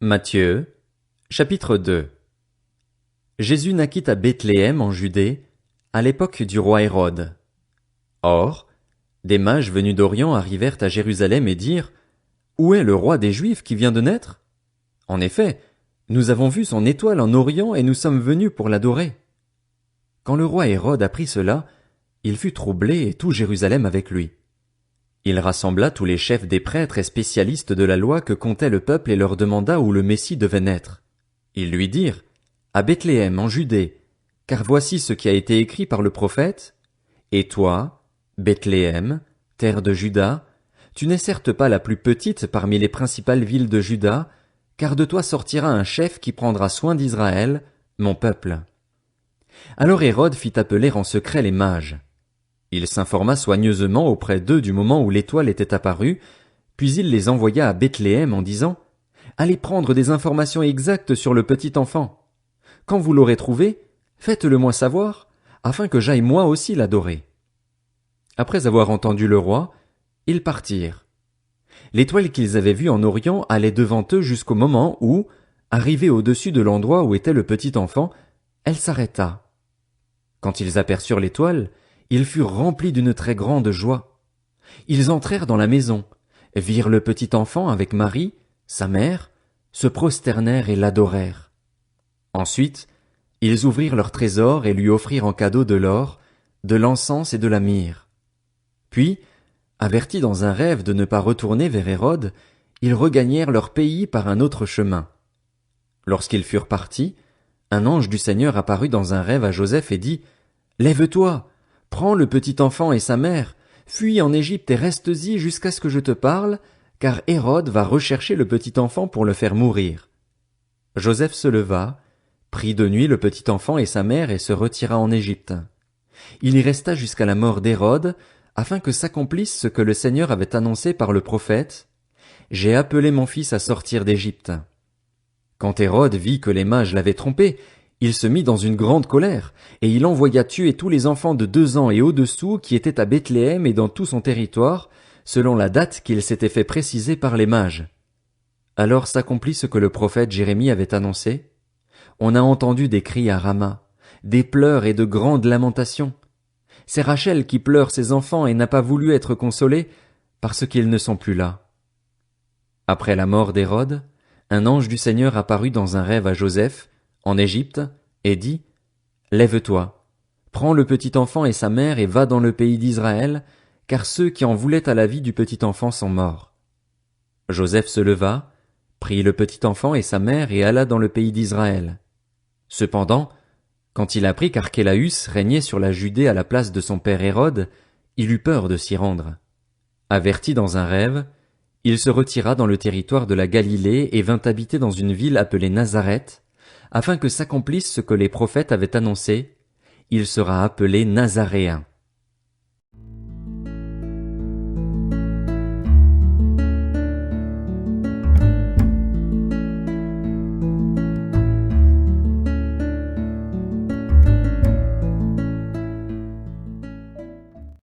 Matthieu, chapitre 2. Jésus naquit à Bethléem en Judée, à l'époque du roi Hérode. Or, des mages venus d'Orient arrivèrent à Jérusalem et dirent: Où est le roi des Juifs qui vient de naître? En effet, nous avons vu son étoile en Orient et nous sommes venus pour l'adorer. Quand le roi Hérode apprit cela, il fut troublé et tout Jérusalem avec lui. Il rassembla tous les chefs des prêtres et spécialistes de la loi que comptait le peuple et leur demanda où le Messie devait naître. Ils lui dirent: À Bethléem en Judée, car voici ce qui a été écrit par le prophète. Et toi, Bethléem, terre de Juda, tu n'es certes pas la plus petite parmi les principales villes de Juda, car de toi sortira un chef qui prendra soin d'Israël, mon peuple. Alors Hérode fit appeler en secret les mages. Il s'informa soigneusement auprès d'eux du moment où l'étoile était apparue, puis il les envoya à Bethléem en disant: Allez prendre des informations exactes sur le petit enfant. Quand vous l'aurez trouvé, faites-le-moi savoir, afin que j'aille moi aussi l'adorer. Après avoir entendu le roi, ils partirent. L'étoile qu'ils avaient vue en Orient allait devant eux jusqu'au moment où, arrivée au-dessus de l'endroit où était le petit enfant, elle s'arrêta. Quand ils aperçurent l'étoile, ils furent remplis d'une très grande joie. Ils entrèrent dans la maison, virent le petit enfant avec Marie, sa mère, se prosternèrent et l'adorèrent. Ensuite, ils ouvrirent leur trésor et lui offrirent en cadeau de l'or, de l'encens et de la myrrhe. Puis, avertis dans un rêve de ne pas retourner vers Hérode, ils regagnèrent leur pays par un autre chemin. Lorsqu'ils furent partis, un ange du Seigneur apparut dans un rêve à Joseph et dit: Lève-toi, prends le petit enfant et sa mère, fuis en Égypte et restes-y jusqu'à ce que je te parle, car Hérode va rechercher le petit enfant pour le faire mourir. Joseph se leva, prit de nuit le petit enfant et sa mère et se retira en Égypte. Il y resta jusqu'à la mort d'Hérode, afin que s'accomplisse ce que le Seigneur avait annoncé par le prophète: J'ai appelé mon fils à sortir d'Égypte. Quand Hérode vit que les mages l'avaient trompé, il se mit dans une grande colère, et il envoya tuer tous les enfants de 2 ans et au-dessous qui étaient à Bethléem et dans tout son territoire, selon la date qu'il s'était fait préciser par les mages. Alors s'accomplit ce que le prophète Jérémie avait annoncé. On a entendu des cris à Rama, des pleurs et de grandes lamentations. C'est Rachel qui pleure ses enfants et n'a pas voulu être consolée, parce qu'ils ne sont plus là. Après la mort d'Hérode, un ange du Seigneur apparut dans un rêve à Joseph, en Égypte, et dit: Lève-toi, prends le petit enfant et sa mère et va dans le pays d'Israël, car ceux qui en voulaient à la vie du petit enfant sont morts. Joseph se leva, prit le petit enfant et sa mère et alla dans le pays d'Israël. Cependant, quand il apprit qu'Archélaüs régnait sur la Judée à la place de son père Hérode, il eut peur de s'y rendre. Averti dans un rêve, il se retira dans le territoire de la Galilée et vint habiter dans une ville appelée Nazareth, afin que s'accomplisse ce que les prophètes avaient annoncé: il sera appelé Nazaréen.